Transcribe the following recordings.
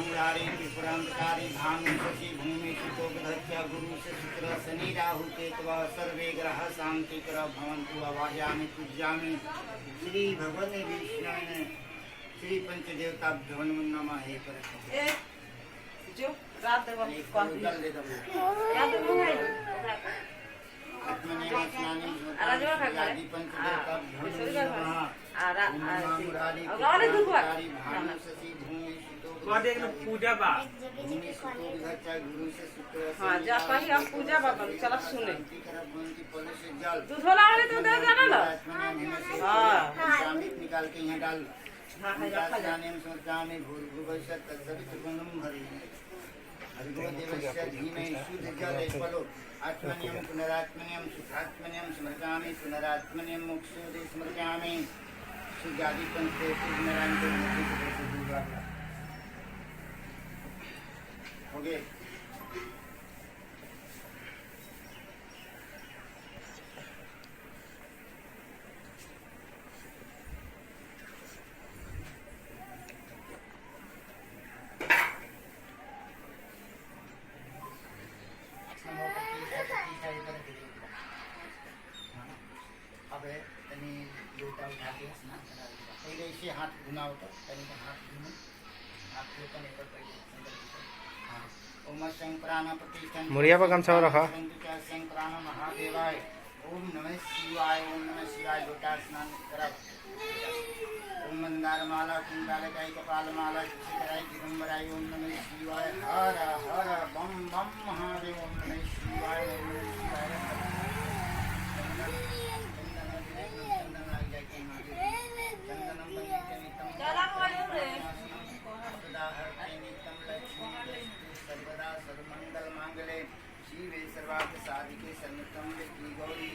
मुरारी त्रिपुरांतकारी धाम शशि भूमि सुतोगधत्या गुरु से शुक्र शनि राहु केतव सर्वे ग्रह शांतिकर भवन्तु आवाहयामि पूज्यामि श्री भगवते विष्णु श्री पंचदेवता भवन नमः हे पर जो रात देव कौन जल दे दो याद हो गई आत्मनेवास्नानि आराधना करता है आदि पंचदेवता भवन नमः अगाले दुखवा भानु शशि भूमि गॉड एक पूजा बा भूमि सुतोगधत्या गुरु से शुक्र हां जा कहीं हम पूजा बाबा चला सुने जल दूध वाला वाले तो दे जाना ना हां निकाल के यहाँ डाल हां रखा जा समर्पयामि भूर्भुवस्सुः तत्सवितुर्वरेण्यं भर्गो देवस्य धीमहि शुद्ध जल फलो आत्मनियम पुनरात्मनियम सुखात्मनियम समर्पयामि पुनरात्मनियम मोक्षोदे समर्पयामि सुजादि पंचे नारायण को हो गए पहले इसे हाथ घुना होता हाथ घुनो हाथ ओम शंकरान प्रतिष्ठा मुड़िया पर गमछा रखा शंकरान महादेवाय ओम नमः शिवाय लोटा स्नान करा ओम मंदार माला कुंडालकाय कपाल माला शिखराय दिगंबराय ओम नमः शिवाय हर हर बम बम महादेव ओम नमः शिवाय सर्वदा सर्वमंगल मांगले शिवे सर्वार्थ साधिके शरणं देवी गौरी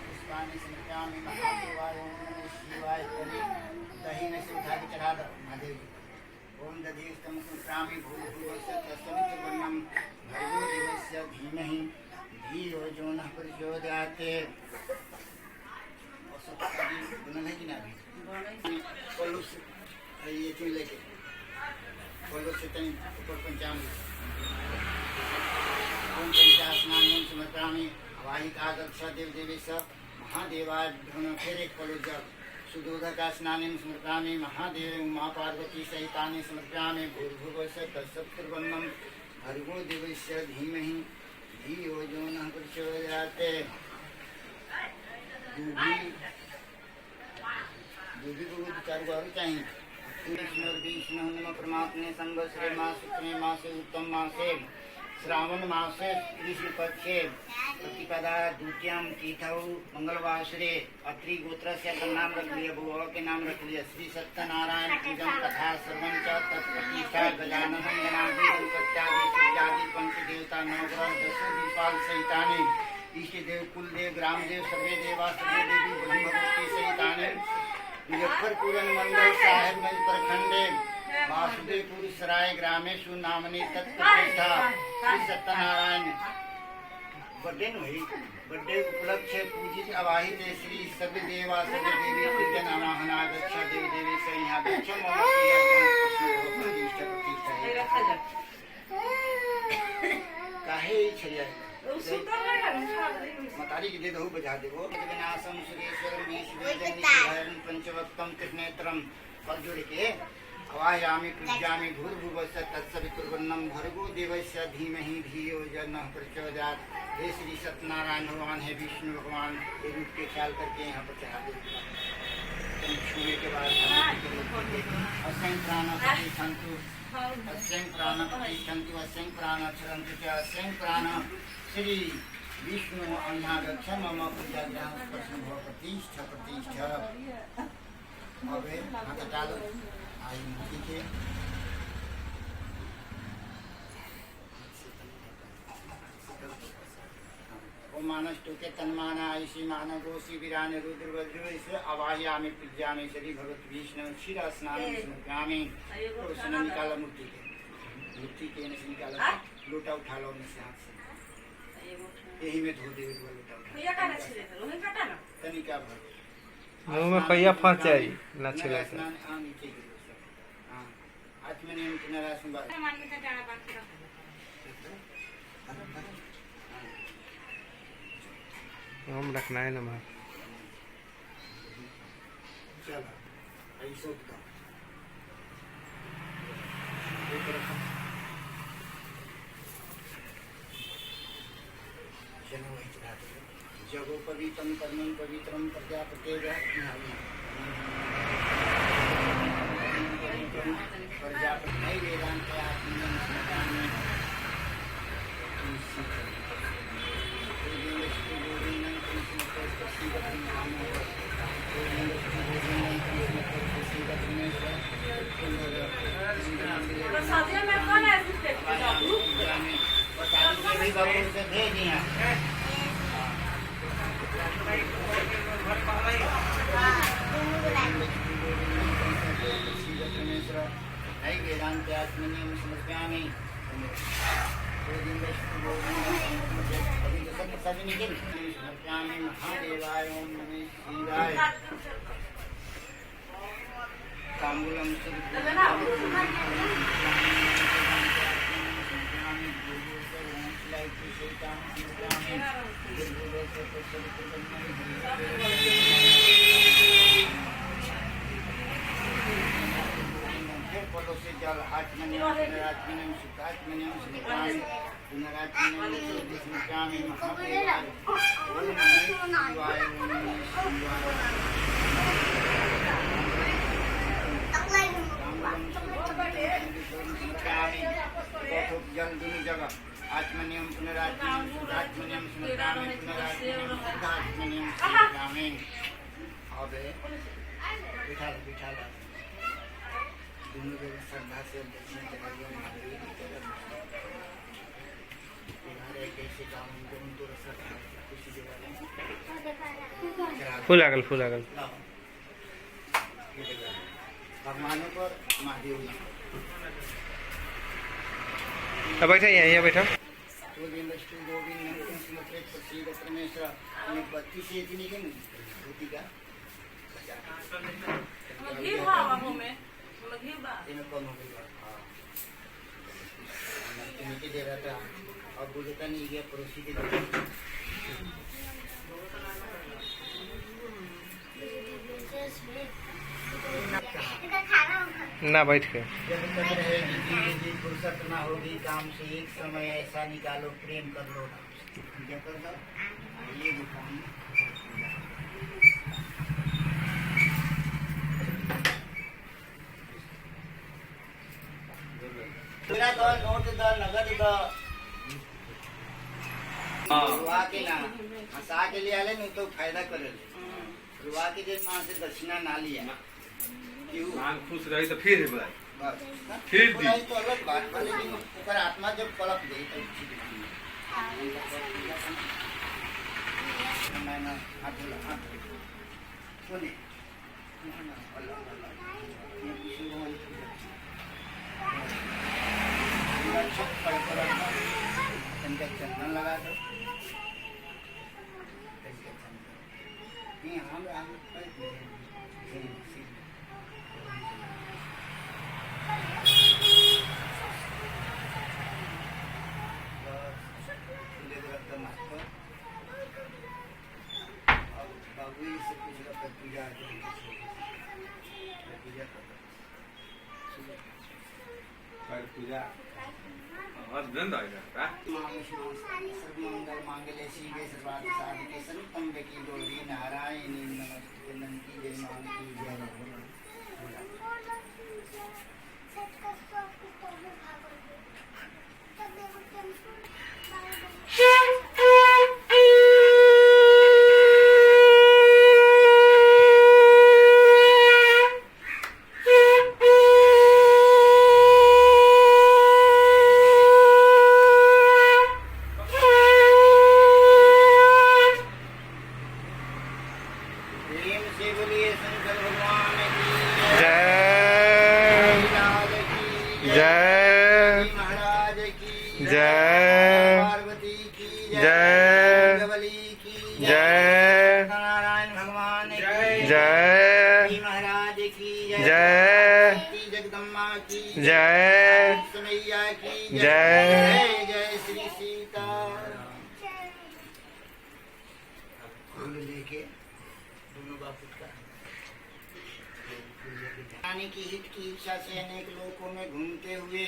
पुष्पाणि समर्पयामि महादेवाय ओम नमः शिवाय दही में से उठा के चढ़ा दो महादेव ओम दधीष्टम कुत्रामि भूर्भुवस्सुः तत्सवितुर्वरेण्यं भर्गो देवस्य धीमहि धियो यो नः प्रचोदयात् बना है कि ना कोल्लू से ये चुन लेके कोल्लू से तनी ऊपर पंचांग ओम पंचास्नानं समर्पयामि वाहिकागच्छ देव देवेश महादेवाय भ्रमण फेरे कोल्लू जल सुदोधका स्नानं समर्पयामि महादेव उमा पार्वती सहितानि समर्पयामि भूर्भुवस्सुः तत्सवितुर्वरेण्यं भर्गो देवस्य धीमहि धियो यो नः प्रचोदयात् दूधी को विचार को चाहिए विष्णु नमः परमात्मे संवत्सरे मासे मासे उत्तम मासे श्रावण मासे कृष्ण पक्षे प्रतिपदा द्वितीयां तिथौ मंगलवासरे अत्रि गोत्र से नाम रख लिया बुआ के नाम रख लिया श्री सत्यनारायण पूजन कथा सर्वं च तत्प्रतिष्ठा गजाननं गणाधि गणपत्यादि सिद्धादि पंचदेवता नवग्रह दश दीपाल सहितानि इष्ट देव कुल देव ग्राम देव सर्वे देवा सर्वे देवी ब्रह्मवती सहितानि मुजफ्फरपुर मंडल साहेबगंज प्रखंडे वासुदेवपुर सराय ग्रामेशु नामनी तत्प्रतिष्ठा श्री सत्यनारायण बर्थडे हुई बर्थडे उपलक्ष्य पूजित अवाहित श्री सभी देवा सभी देवी पूजन आवाहना गच्छा देवी देवी से यहाँ गच्छ मम प्रतिष्ठा काहे छया मतारी की दे दो बजा देवो विनाशम सुरेश्वरम ईश्वरम पंचवक्तम त्रिनेत्रम पर जोड़ के आवाहयामि पूज्यामि भूर्भुवस्सुः तत्सवितुर्वरेण्यं भर्गो देवस्य धीमहि धियो यो नः प्रचोदयात् हे श्री सत्यनारायण भगवान है विष्णु भगवान के रूप के ख्याल करके यहाँ पर चढ़ा दे छूने के बाद असंग प्राण प्रतिष्ठन्तु असंग प्राण प्रतिष्ठन्तु असंग प्राण क्षरन्तु च असंग प्राण श्री विष्णु यहाँ गच्छ मम पूजा ग्रहण स्पर्शन भव प्रतिष्ठा प्रतिष्ठा अब हाथ डालो आई मूर्ति के ओ मानस टोके तन्माना ऐसी मानव गोसी वीरान रुद्र वज्र इसे अवायामी पूज्यामी श्री भगवत विष्णु क्षीर स्नान स्मृत्यामी तो उसने निकाला मूर्ति के से निकाला लोटा उठा लो से हाथ से यही में धो दे लोटा तनिका भर मुंह में पहिया फंस जाई ना छिले से स्नान नीचे गिरो हां आत्मनियम किनारा संभाल हम रखना है नमः चलो ऐसे तो जगो पवित्रम कर्मं पवित्रम प्रजापते प्रजापति नहीं वेदांत से भेज दिया नहीं वेदांत आत्मनियम समर्पयामि समर्पयामि महादेवाय ओम नमः शिवाय तांबूलम से जल आत्मनियम सुखात्मनियम स्मृत्यामि पुनरात्मनियम स्मृत्यामि महादेवाय ओम नमः शिवाय ओम नमः शिवाय जल दोनों जगह आत्मनियम पुनरात्मनियम सुखात्मनियम स्मृत्यामि पुनरात्मनियम सुखात्मनियम स्मृत्यामि अबे बिठा दोनों जगह श्रद्धा से दर्शन कराइए महादेव की तरफ तुम्हारे कैसे काम तुम तो श्रद्धा किसी जगह फूल आगल भगवानों पर महादेव अब बैठा यहाँ बैठा गोविंद प्रसिद्ध परमेश्वर 32 ये नहीं के धोती का कम हो गई नीचे दे रहा था अब बोलता नहीं गया पड़ोसी के ना बैठ के जब तक रहेगी फुर्सत ना होगी काम से एक समय ऐसा निकालो प्रेम कर लो क्या कर दो ये मेरा तो नोट द नगद द रुआ के ना हंसा के लिए आले नहीं तो फायदा करे रुआ के जे मां से दक्षिणा ना लिया क्यों खुश रही तो फिर फिर दी तो अलग बात वाले की ऊपर आत्मा जब पलक गई तो मैं ना हाथ सुने चंदन लगा दो हम बाबू से पूछा पूजा पूजा सर्वमंगल मांगल्ये शिवे सर्वार्थ साधिके शरण्ये गौरी नारायणी नमस्ते नंदी जय मान की जय जय पार्वती की जय बली की जय नारायण भगवान की जय श्री महाराज की जय श्री जगदम्बा की जय मैया की जय जय श्री सीता। फूल लेके दोनों बापू का आने की हित की इच्छा से अनेक लोकों में घूमते हुए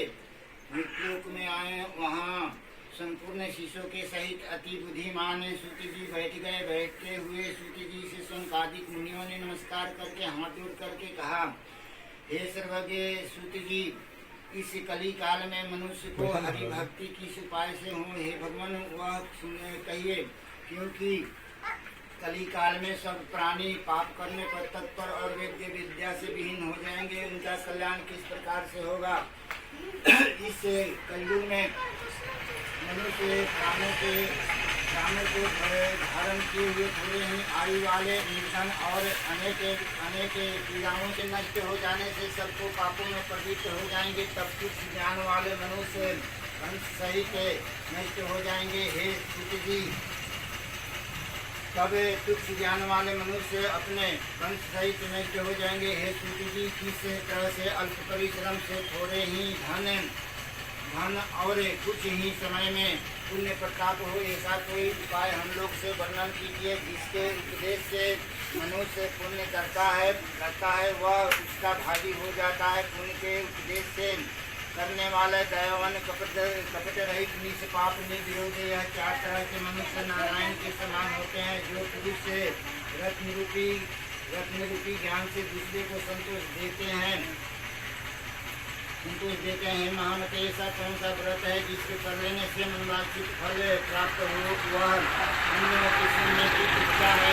मृत्युलोक में आए। वहाँ संपूर्ण शिष्यों के सहित अति बुद्धिमान सूति जी बैठ गए। बैठते हुए सूति जी से संकादिक मुनियों ने नमस्कार करके हाथ जोड़ करके कहा, हे सर्वज्ञ सूति जी, इस कली काल में मनुष्य को हरि भक्ति किस उपाय से हो, हे भगवान वह कहिए, क्योंकि कली काल में सब प्राणी पाप करने पर तत्पर और वेद्य विद्या से विहीन हो जाएंगे। उनका कल्याण किस प्रकार से होगा। इस कलयुग में मनुष्य प्राणों को धारण किए हुए थोड़े ही आयु वाले निर्धन और अनेक पीड़ाओं से नष्ट हो जाने से सबको पापों में प्रवृत्त हो जाएंगे। तब कुछ ज्ञान वाले मनुष्य वंश सहित नष्ट हो जाएंगे। हे सूत जी, तब तुच्छ ज्ञान वाले मनुष्य अपने वंश सहित नष्ट हो जाएंगे। हे सूत जी, किस तरह से अल्प परिश्रम से थोड़े ही धन और कुछ ही समय में पुण्य प्रताप हो, ऐसा कोई उपाय हम लोग से वर्णन कीजिए जिसके उपदेश से मनुष्य पुण्य करता है वह उसका भागी हो जाता है। पुण्य के उपदेश से करने वाले दयावान कपट रहित निष्पाप निर्विरोधी यह चार तरह के मनुष्य नारायण के समान होते हैं, जो पुरुष से रत्न रूपी ज्ञान से दूसरे को संतोष देते हैं। महामते ऐसा कौन सा व्रत है जिसके कर लेने से मनवांछित फल प्राप्त हो। वह अन्यों के सुनने की इच्छा है।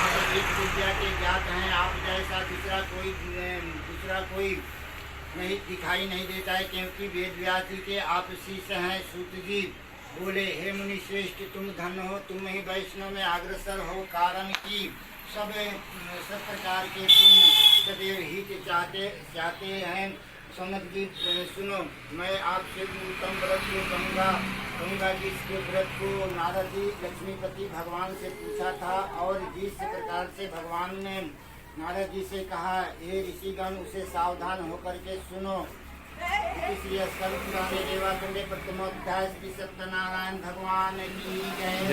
आप एक विद्या के ज्ञात हैं, आप जैसा दूसरा कोई नहीं दिखाई नहीं देता है, क्योंकि वेद व्यास जी के आप शिष्य हैं। सूत जी बोले, हे मुनि श्रेष्ठ, तुम धन्य हो, तुम ही वैष्णव में अग्रसर हो, कारण कि सब प्रकार के तुम सदैव हित चाहते हैं। सनत जी सुनो, मैं आपसे उत्तम व्रत को कहूँगा जिसके व्रत को नारद जी लक्ष्मीपति भगवान से पूछा था, और जिस प्रकार से भगवान ने नारद जी से कहा, हे ऋषिगण उसे सावधान होकर के सुनो। इसलिए सर्व पुराने देवातुल्य प्रथमोध्याय श्री सत्यनारायण भगवान की जय,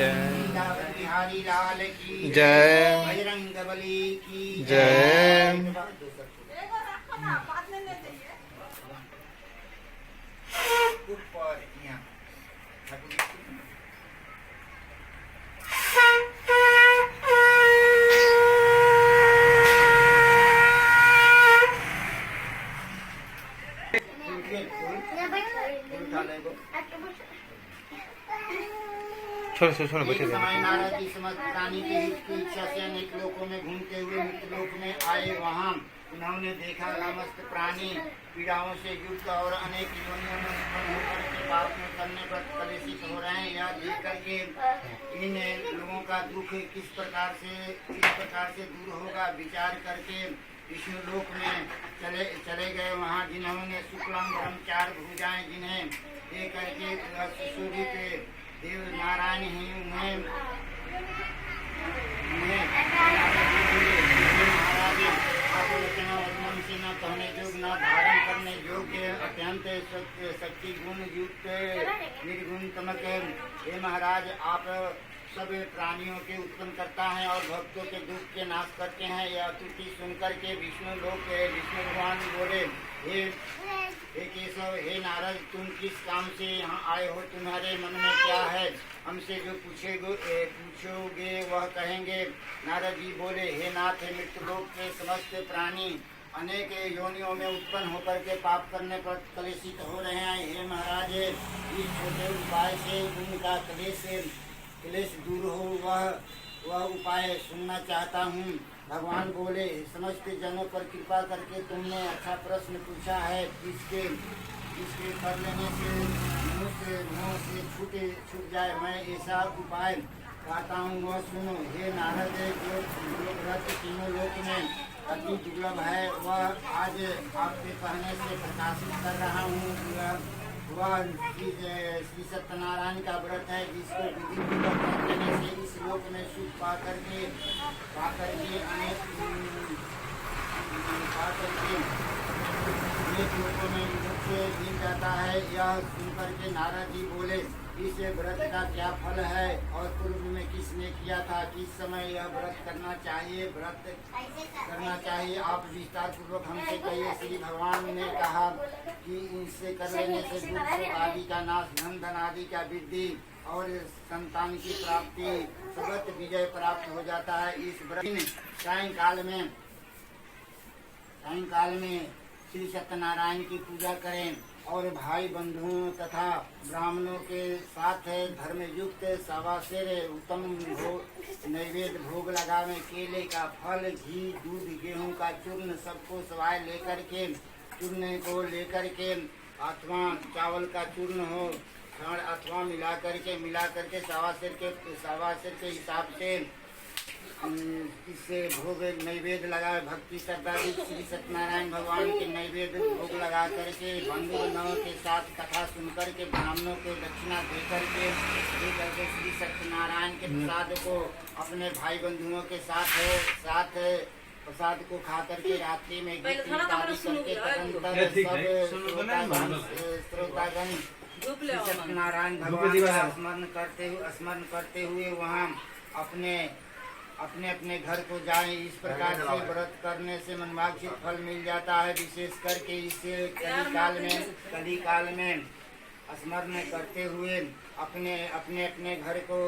बिहारी लाल की जय, बजरंग बली की जय। ऊपर यहाँ छोड़ बैठे नारद जी समस्त प्राणी के हित की इच्छा से अनेक लोकों में घूमते हुए मृत्युलोक में आए। वहाँ उन्होंने देखा समस्त प्राणी पीड़ाओं से युक्त और अनेक योनियों में उत्पन्न होकर के पाप में करने पर कलेशित हो रहे हैं। यह देख करके इन लोगों का दुख किस प्रकार से दूर होगा विचार करके विष्णु लोक में चले गए। वहाँ जिन्होंने शुक्लांग ब्रह्मचार भुजाएं जिन्हें देख करके सुशोभित देव नारायण ही उन्हें मन से न कहने योग्य न धारण करने योग्य अत्यंत शक्ति गुण युक्त निर्गुण तमक। हे महाराज, आप सब प्राणियों के उत्पन्न करता है और भक्तों के दुख के नाश करते हैं। यह तुति सुनकर के विष्णु भगवान बोले, हे केशव, हे नारद, तुम किस काम से यहाँ आए हो, तुम्हारे मन में क्या है, हमसे जो पूछोगे वह कहेंगे। नारद जी बोले, हे नाथ, मृत्युलोक के समस्त प्राणी अनेक योनियों में उत्पन्न होकर के पाप करने पर कलेशित हो रहे हैं। हे महाराज, इस छोटे उपाय से उनका क्लेश दूर हो, वह उपाय सुनना चाहता हूँ। भगवान बोले, समस्त जनों पर कृपा करके तुमने अच्छा प्रश्न पूछा है, जिसके कर लेने से मनुष्य मुँह से छूट जाए। मैं ऐसा उपाय कहता हूँ, वह सुनो। हे नारद, जो व्रत तीनों लोक में अति दुर्लभ है, वह आज आपके कहने से प्रकाशित कर रहा हूँ। वह श्री सत्यनारायण का व्रत है, जिसको विधिपूर्वक कर लेने से इस लोक में सुख पा करके अनेक लोगों में मोक्ष मिल जाता है। यह सुनकर के नारद जी बोले, इस व्रत का क्या फल है और पूर्व में किसने किया था, किस समय यह व्रत करना चाहिए, आप विस्तार पूर्वक हमसे कहिए। श्री भगवान ने कहा कि इनसे कर लेने से दुख आदि का नाश, धन आदि का वृद्धि और संतान की प्राप्ति, सुगत विजय प्राप्त हो जाता है। इस व्रत सायंकाल में श्री सत्यनारायण की पूजा करें और भाई बंधुओं तथा ब्राह्मणों के साथ धर्म युक्त सवासेर उत्तम नैवेद्य भोग लगावे। केले का फल, घी, दूध, गेहूं का चूर्ण सबको सवाए चूर्ण को लेकर के अथवा चावल का चूर्ण हो अथवा मिला करके सवासेर के हिसाब से इससे भोग नैवेद्य लगाए। भक्ति श्रद्धा श्री सत्यनारायण भगवान के नैवेद्य भोग लगा करके बंधु बांधवों के साथ कथा सुनकर के ब्राह्मणों को दक्षिणा दे करके श्री सत्यनारायण के प्रसाद को अपने भाई बंधुओं के साथ प्रसाद को खा करके रात्रि में श्रोतागण सत्यनारायण भगवान का स्मरण करते हुए वहाँ अपने घर को जाएं। इस प्रकार से व्रत करने से मनवांछित फल मिल जाता है। विशेष करके इसे कली काल में स्मरण करते हुए अपने घर को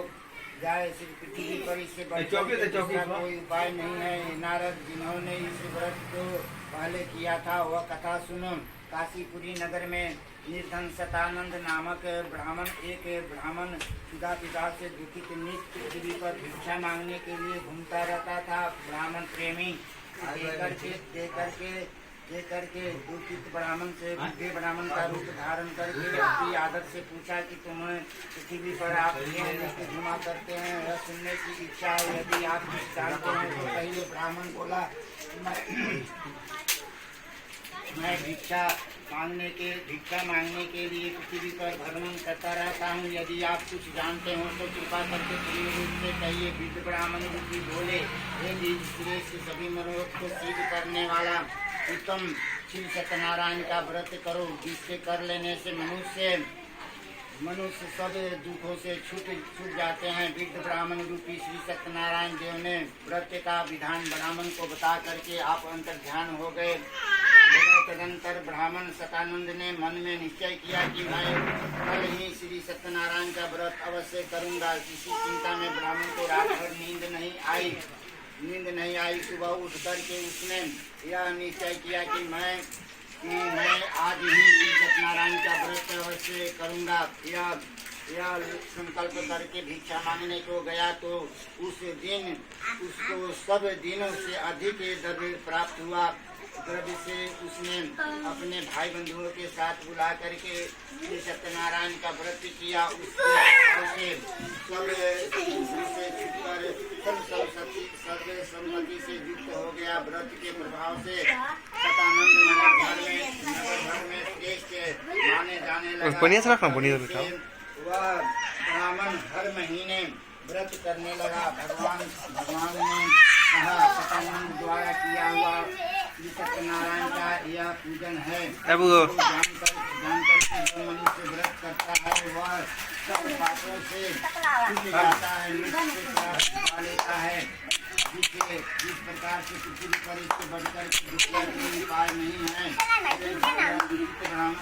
जाए। पृथ्वी पर इससे बढ़कर कोई उपाय नहीं है। नारद जिन्होंने इस व्रत को पहले किया था वह कथा सुनो। काशीपुरी नगर में निर्धन सतानंद नामक एक ब्राह्मण पिता से दुखित नित्य पृथ्वी पर भिक्षा मांगने के लिए घूमता रहता था। ब्राह्मण प्रेमी देकर के दुखित ब्राह्मण से बुद्धि ब्राह्मण का रूप धारण करके अपनी आदत से पूछा कि तुम्हें पृथ्वी पर आप घुमा करते हैं, यह सुनने की इच्छा है। यदि आप जानते हैं तो कहिए। ब्राह्मण बोला, मैं भिक्षा मांगने के लिए पृथ्वी पर भ्रमण करता रहता हूँ। यदि आप कुछ जानते हो तो कृपा करके प्रिय रूप से कहिए। वृद्ध ब्राह्मण रूपी बोले, हे श्रेष्ठ सभी मनोरथ को सिद्ध करने वाला उत्तम श्री सत्यनारायण का व्रत करो, जिससे कर लेने से मनुष्य सब दुखों से छूट जाते हैं। वृद्ध ब्राह्मण रूपी श्री सत्यनारायण देव ने व्रत का विधान ब्राह्मण को बता करके आप अंतर्ध्यान हो गए। तदंतर ब्राह्मण सतानंद ने मन में निश्चय किया कि मैं कल ही श्री सत्यनारायण का व्रत अवश्य करूंगा। किसी चिंता में ब्राह्मण को रात भर नींद नहीं आई। सुबह उठ करके उसने यह निश्चय किया कि मैं आज ही श्री सत्यनारायण का व्रत अवश्य करूंगा। यह संकल्प करके भिक्षा मांगने को गया तो उस दिन उसको सब दिनों से अधिक द्रव्य प्राप्त हुआ। द्रव्य से उसने अपने भाई बंधुओं के साथ बुला करके श्री सत्यनारायण का व्रत किया। उससे सर्व सम्मति से युक्त हो गया। व्रत के प्रभाव से सतानंद नगर भर में श्रेष्ठ माने जाने लगा। वह ब्राह्मण हर महीने व्रत करने लगा। भगवान ने कहा, सतानंद द्वारा किया हुआ सत्यनारायण का यह पूजन है। जानकर जो मनुष्य व्रत करता है वह सब पापों से छूट जाता है, निश्चय पा लेता है। जिस प्रकार से पृथ्वी पर इससे बढ़कर दूसरा कोई उपाय नहीं है।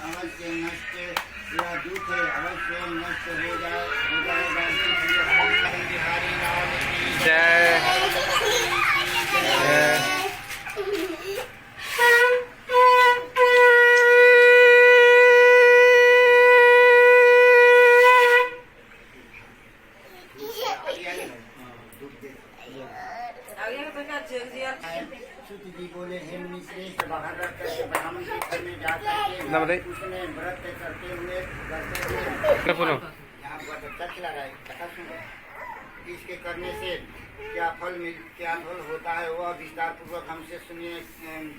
अवश्य नष्ट यह दुख अवश्य नष्ट हो जाएगा। बिहारी लाल की जय। जी बोले, हे मुनि श्रेष्ठ, बाहर ब्राह्मण के घर में जाकर उसने व्रत करते हुए इसके करने से क्या फल होता है वह विस्तार पूर्वक हमसे सुनिए।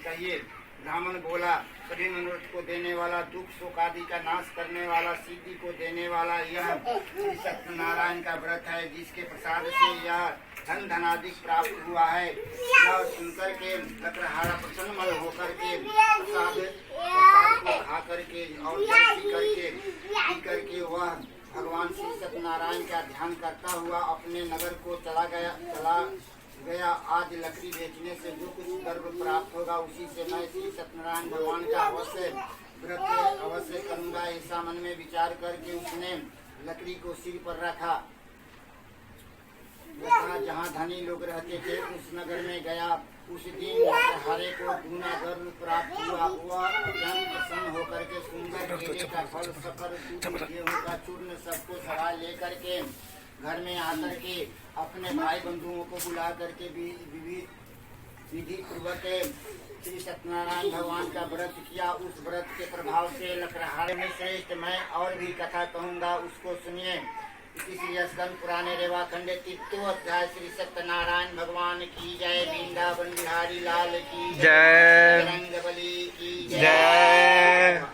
कहिए। ब्राह्मण बोला, सभी मनोरथ को देने वाला, दुख शोक आदि का नाश करने वाला, सिद्धि को देने वाला यह श्री सत्यनारायण का व्रत है, जिसके प्रसाद से यह धन धनाधिक प्राप्त हुआ है। यह सुनकर के लकड़हारा प्रसन्न मन होकर के प्रसाद को खा करके और जल पी करके वह भगवान श्री सत्यनारायण का ध्यान करता हुआ अपने नगर को चला गया। आज लकड़ी बेचने से जो कुछ गर्व प्राप्त होगा उसी से मैं श्री सत्यनारायण भगवान का व्रत अवश्य करूंगा। ऐसा मन में विचार करके उसने लकड़ी को सिर पर रखा। जहाँ धनी लोग रहते थे उस नगर में गया। उस दिन हरे को दूना गर्व प्राप्त हुआ। वह अत्यंत प्रसन्न होकर के सुंदर केले का फल, सफर, गेहूं का चूर्ण सबको सवार लेकर के घर में आकर के अपने भाई बंधुओं को बुला करके विधि पूर्वक श्री सत्यनारायण भगवान का व्रत किया। उस व्रत के प्रभाव से लकड़हारे में श्रेष्ठ मैं और भी कथा कहूँगा, उसको सुनिए। इसी स्कंद पुराने रेवा खंड 3 अध्याय। श्री सत्यनारायण भगवान की जय। वृंदावन बिहारी लाल की जय। रंगबली की जय।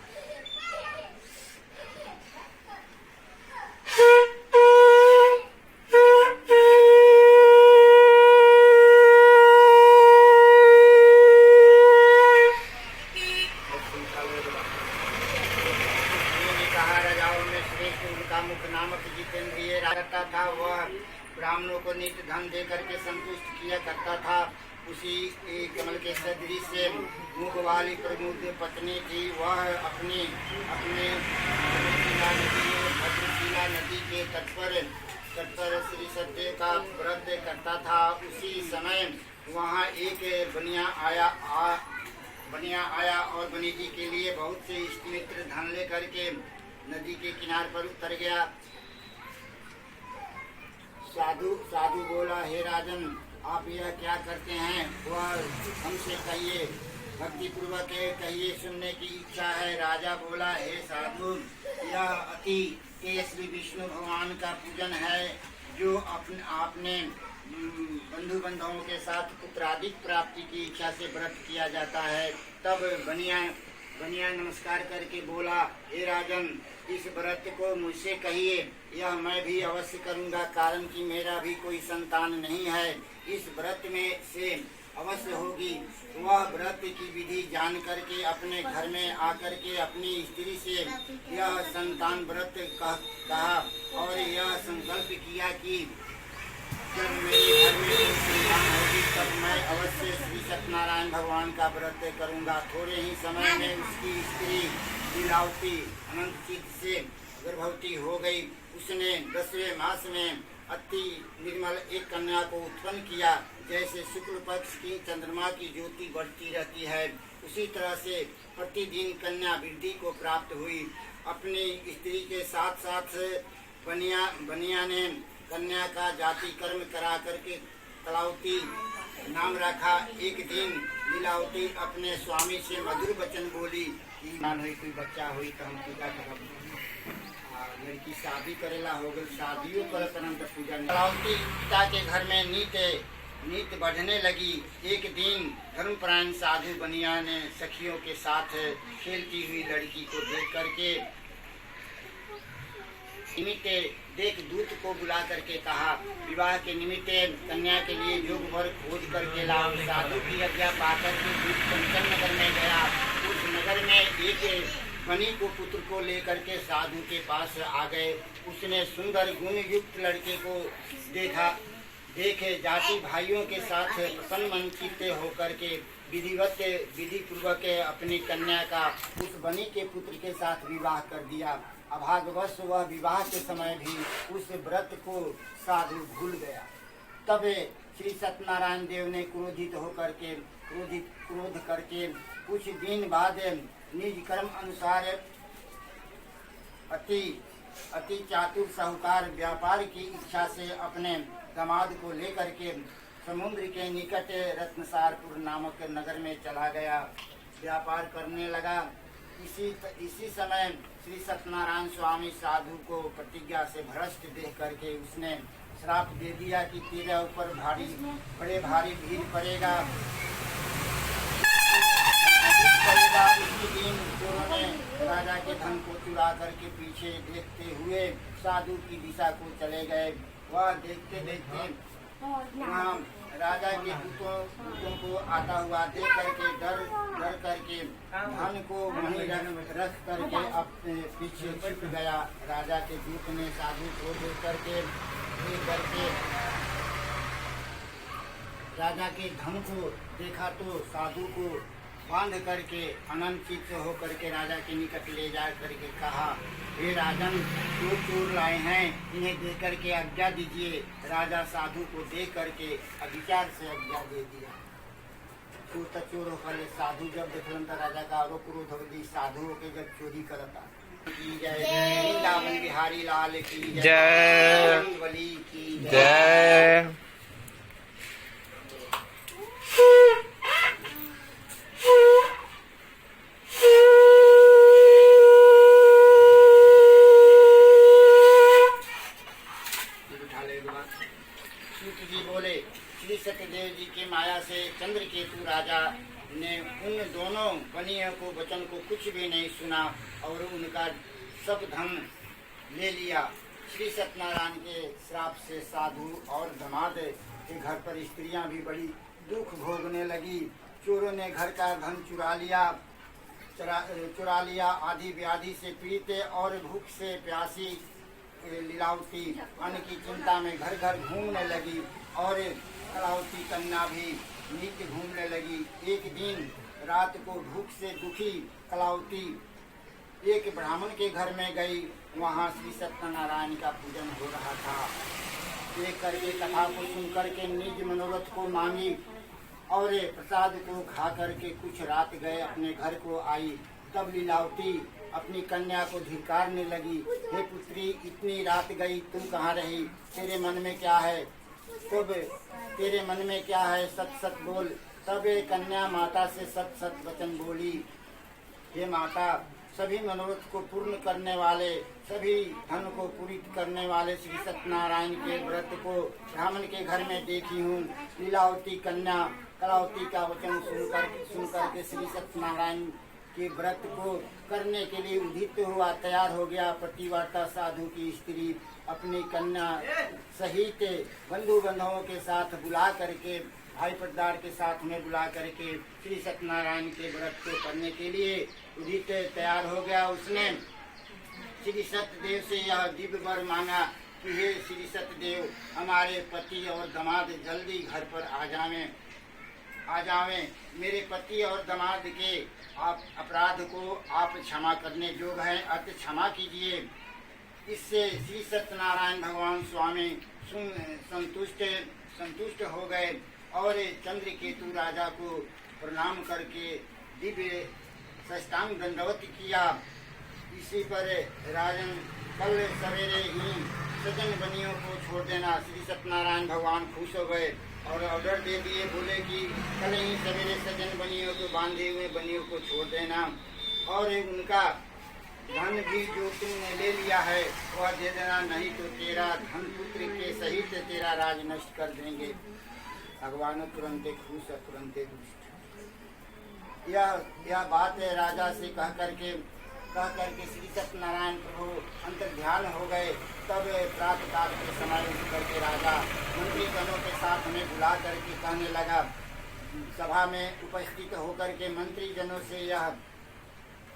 ब्राह्मणों को नित्य धन दे करके संतुष्ट किया करता था। उसी कमल के सदृश से मुख वाली प्रमुख पत्नी थी। वह अपने भद्रशिला नदी के तट पर श्री सत्य का व्रत करता था। उसी समय वहाँ एक बनिया आया और बनी जी के लिए बहुत से इष्ट मित्र धन ले करके नदी के किनारे पर उतर गया। साधु बोला, हे राजन, आप यह क्या करते हैं? वह हमसे कहिए, भक्ति पूर्वक कहिए, सुनने की इच्छा है। राजा बोला, हे साधु, यह अति तेजस्वी विष्णु भगवान का पूजन है, जो आपने बंधु बांधवों के साथ पुत्रादिक प्राप्ति की इच्छा से व्रत किया जाता है। तब बनिया नमस्कार करके बोला, हे राजन, इस व्रत को मुझसे कहिए, यह मैं भी अवश्य करूंगा, कारण कि मेरा भी कोई संतान नहीं है। इस व्रत में से अवश्य होगी। वह व्रत की विधि जान करके अपने घर में आकर के अपनी स्त्री से यह संतान व्रत कहा और यह संकल्प किया कि जब मेरे घर में कोई संतान होगी तब मैं अवश्य श्री सत्यनारायण भगवान का व्रत करूंगा। थोड़े ही समय में उसकी स्त्री लीलावती अनंत चित्त से गर्भवती हो गई। उसने 10वें मास में अति निर्मल एक कन्या को उत्पन्न किया। जैसे शुक्ल पक्ष की चंद्रमा की ज्योति बढ़ती रहती है, उसी तरह से प्रतिदिन कन्या वृद्धि को प्राप्त हुई। अपनी स्त्री के साथ साथ बनिया ने कन्या का जाति कर्म करा करके कलावती नाम रखा। एक दिन लीलावती अपने स्वामी से मधुर वचन बोली कि मान हुई कोई बच्चा हुई तो हम पूजा करब। लड़की शादी करेला हो गई, शादियों कर पूजा। कलावती पिता के घर में नीत बढ़ने लगी। एक दिन धर्मपरायण साधु बनिया ने सखियों के साथ खेलती हुई लड़की को देख करके निमित्त देख दूत को बुला करके कहा, विवाह के निमित्त कन्या के लिए योग भर खोज करके लाओ। साधु की आज्ञा पाकर के दूत कंचन नगर में गया। उस नगर में एक बनी को पुत्र को लेकर के साधु के पास आ गए। उसने सुंदर गुण युक्त लड़के को देखे जाति भाइयों के साथ प्रसन्न मन चित्त होकर के विधि पूर्वक अपनी कन्या का उस बनी के पुत्र के साथ विवाह कर दिया। अभाग्यवश वह विवाह के समय भी उस व्रत को साधु भूल गया। तब श्री सत्यनारायण देव ने क्रोध करके कुछ दिन बाद निज कर्म अनुसार अति चातुर साहूकार व्यापार की इच्छा से अपने दामाद को लेकर के समुद्र के निकट रत्नसारपुर नामक नगर में चला गया। व्यापार करने लगा। इसी समय श्री सत्यनारायण स्वामी साधु को प्रतिज्ञा से भ्रष्ट देख करके उसने श्राप दे दिया कि तेरे ऊपर बड़े भारी भीड़ पड़ेगा। धन को चुरा करके पीछे देखते हुए साधु की दिशा को चले गए। वह देखते देखते वहाँ राजा के दूतों को आता हुआ देख करके डर करके धन को वहीं रख करके अपने पीछे छिप गया। राजा के दूत ने साधु को देख करके राजा के धन को देखा तो साधु को बांध करके आनंदित होकर के राजा के निकट ले जा करके कहा, हे राजन, जो चोर लाए हैं इन्हें दे करके आज्ञा दीजिए। राजा साधु को दे करके अविचार से आज्ञा दे दिया। चोर होकर साधु जब देखलन तो राजा का आरोप क्रोध होगी, साधु के जब चोरी करता की जय, वृंदावन बिहारी लाल की जय, बली की जय। श्री सत्यदेव जी के माया से चंद्रकेतु राजा ने उन दोनों बनियों को वचन को कुछ भी नहीं सुना और उनका सब धन ले लिया। श्री सत्यनारायण के श्राप से साधु और दामाद के घर पर स्त्रियां भी बड़ी दुख भोगने लगी। चोरों ने घर का धन चुरा लिया। आधी व्याधि से पीड़ित और भूख से प्यासी लीलावती अन्न की चिंता में घर घर घूमने लगी और कलावती कन्या भी नित्य घूमने लगी। एक दिन रात को भूख से दुखी कलावती एक ब्राह्मण के घर में गई। वहाँ श्री सत्यनारायण का पूजन हो रहा था। देख करके कथा को सुन करके निज मनोरथ को मांगी और प्रसाद को खा करके कुछ रात गए अपने घर को आई। तब लीलावती अपनी कन्या को धिक्कारने लगी, हे पुत्री, इतनी रात गई, तुम कहाँ रही? तेरे मन में क्या है? तब तेरे मन में क्या है? सच सच बोल। तब कन्या माता से सच सच वचन बोली, हे माता, सभी मनोरथ को पूर्ण करने वाले, सभी धन को पूरित करने वाले श्री सत्यनारायण के व्रत को ब्राह्मण के घर में देखी हूँ। लीलावती कन्या कलावती का वचन सुनकर के श्री सत्यनारायण के व्रत को करने के लिए उदित हुआ, तैयार हो गया। प्रतिवार्ता साधु की स्त्री अपनी कन्या सहित बंधु बांधवों के साथ बुला करके, भाई पटदार के साथ में बुला करके श्री सत्यनारायण के व्रत को करने के लिए उदित तैयार हो गया। उसने श्री सत्यदेव से यह दिव्य वर मांगा कि हे श्री सत्यदेव, हमारे पति और दामाद जल्दी घर पर आ जावें। मेरे पति और दामाद के आप अपराध को आप क्षमा करने योग्य हैं, अतः क्षमा कीजिए। इससे श्री सत्यनारायण भगवान स्वामी संतुष्ट हो गए और चंद्रकेतु राजा को प्रणाम करके दिव्य साष्टांग दंडवत किया। इसी पर राजन, कल सवेरे ही सजन बनियों को छोड़ देना। श्री सत्यनारायण भगवान खुश हो गए और ऑर्डर दे दिए, बोले कि कल ही सवेरे सजन बनियों को, बांधे हुए बनियों को छोड़ देना और उनका धन भी जो तुमने ले लिया है वह दे देना, नहीं तो तेरा धन पुत्र के सहित तेरा राज नष्ट कर देंगे। भगवान तुरंते खुश और तुरंते दुष्ट। यह बात है राजा से कह करके श्री सत्यनारायण प्रभु अंतर ध्यान हो गए। तब प्रातः काल के समय उठ करके राजा मंत्री जनों के साथ में बुला करके कहने लगा, सभा में उपस्थित होकर के मंत्री जनों से यह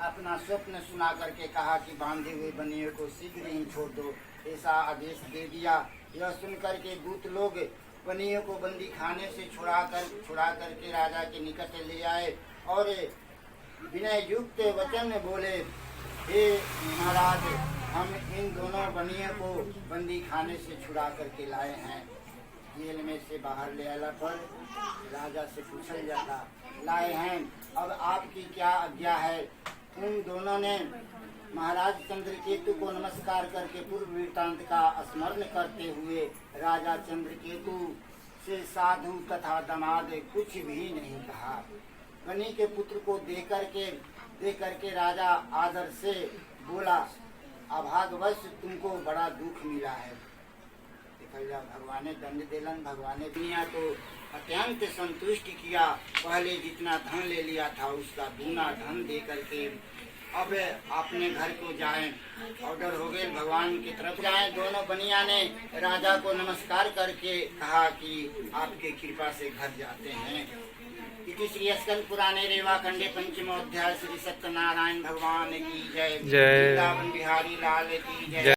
अपना स्वप्न सुना करके कहा कि बांधे हुए बनियों को शीघ्र ही छोड़ दो, ऐसा आदेश दे दिया। यह सुन करके दूत लोग बनियों को बंदी खाने से छुड़ा करके राजा के निकट ले आए और विनय युक्त वचन बोले, हे महाराज, हम इन दोनों बनियों को बंदी खाने से छुड़ा करके लाए हैं। जेल में से बाहर ले आने पर राजा से पूछा जाता, लाए हैं, अब आपकी क्या आज्ञा है? उन दोनों ने महाराज चंद्रकेतु को नमस्कार करके पूर्व वृत्तांत का स्मरण करते हुए राजा चंद्रकेतु से साधु तथा दामाद कुछ भी नहीं कहा। बनी के पुत्र को देख करके राजा आदर से बोला, अभागवश तुमको बड़ा दुख मिला है। भगवान दंड देलन, भगवान दुनिया को अत्यंत संतुष्ट किया। पहले जितना धन ले लिया था उसका दूना धन दे करके अब अपने घर को जाएं। ऑर्डर हो गए, भगवान की तरफ जाएं। दोनों बनिया ने राजा को नमस्कार करके कहा कि आपके कृपा से घर जाते हैं। इति श्री स्कंद पुराणे रेवा खंडे पंचमोध्याय श्री सत्यनारायण भगवान की जय। जय। वृंदावन बिहारी लाल की जय।